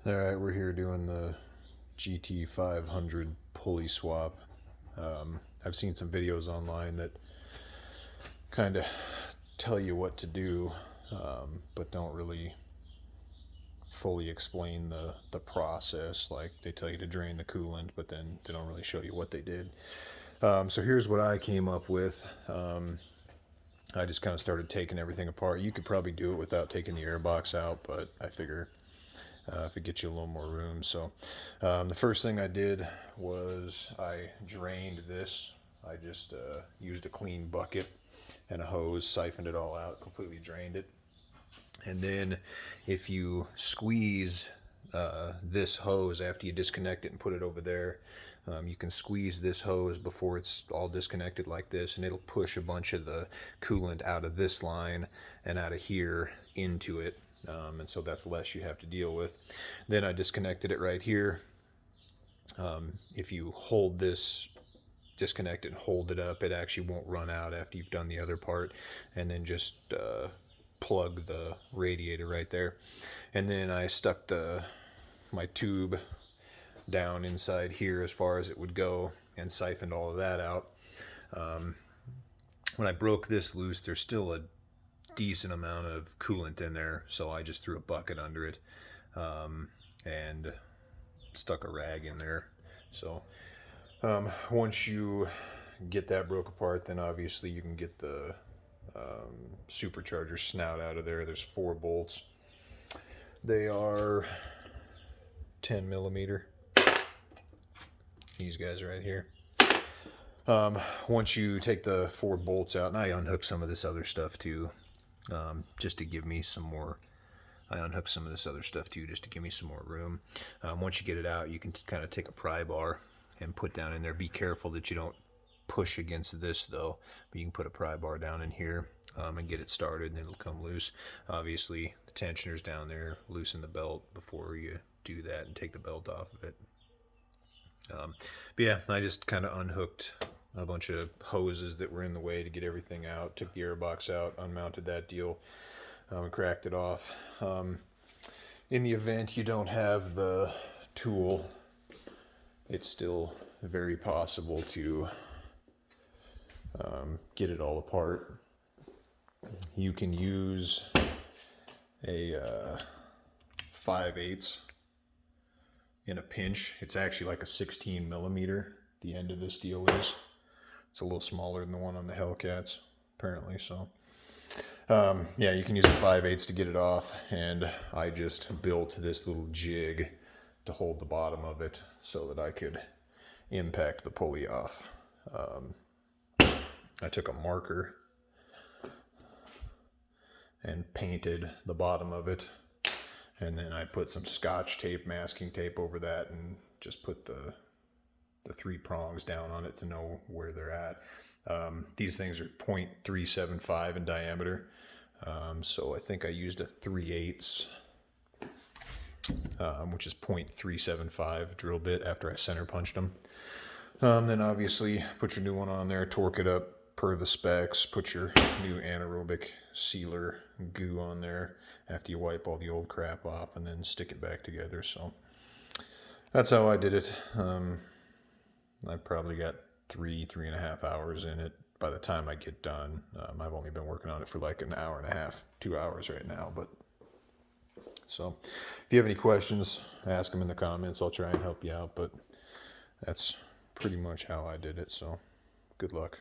Alright, we're here doing the Gt500 pulley swap. I've seen some videos online that kind of tell you what to do, but don't really fully explain the process. Like, they tell you to drain the coolant, but then they don't really show you what they did. So here's what I came up with. I just kind of started taking everything apart. You could probably do it without taking the air box out, but I figure if it gets you a little more room. So the first thing I did was I drained this. I just used a clean bucket and a hose, siphoned it all out, completely drained it. And then if you squeeze this hose after you disconnect it and put it over there, you can squeeze this hose before it's all disconnected like this, and it'll push a bunch of the coolant out of this line and out of here into it. And so that's less you have to deal with. Then I disconnected it right here. If you hold this, disconnect it and hold it up, it actually won't run out after you've done the other part. And then just plug the radiator right there. And then I stuck my tube down inside here as far as it would go and siphoned all of that out. When I broke this loose, there's still a decent amount of coolant in there, so I just threw a bucket under it and stuck a rag in there. So once you get that broke apart, then obviously you can get the supercharger snout out of there. There's 4 bolts. They are 10 millimeter. These guys right here. Once you take the 4 bolts out, and I unhooked some of this other stuff too, just to give me some more. I unhooked some of this other stuff too, just to give me some more room. Once you get it out, you can kind of take a pry bar and put down in there. Be careful that you don't push against this though, but you can put a pry bar down in here and get it started, and it'll come loose. Obviously, the tensioner's down there. Loosen the belt before you do that and take the belt off of it. But yeah, I just kind of unhooked a bunch of hoses that were in the way to get everything out. Took the air box out, unmounted that deal, and cracked it off. In the event you don't have the tool, it's still very possible to get it all apart. You can use a 5/8 in a pinch. It's actually like a 16 millimeter. The end of this deal is. It's a little smaller than the one on the Hellcats, apparently. So yeah, you can use a 5/8 to get it off, and I just built this little jig to hold the bottom of it so that I could impact the pulley off. I took a marker and painted the bottom of it, and then I put some Scotch tape, masking tape over that, and just put the 3 prongs down on it to know where they're at. These things are 0.375 in diameter, so I think I used a 3/8, which is 0.375 drill bit after I center punched them. Then obviously put your new one on there, torque it up per the specs, put your new anaerobic sealer goo on there after you wipe all the old crap off, and then stick it back together. So that's how I did it. I probably got 3.5 hours in it by the time I get done. I've only been working on it for like an hour and a half, 2 hours right now. But so if you have any questions, ask them in the comments. I'll try and help you out, but that's pretty much how I did it. So good luck.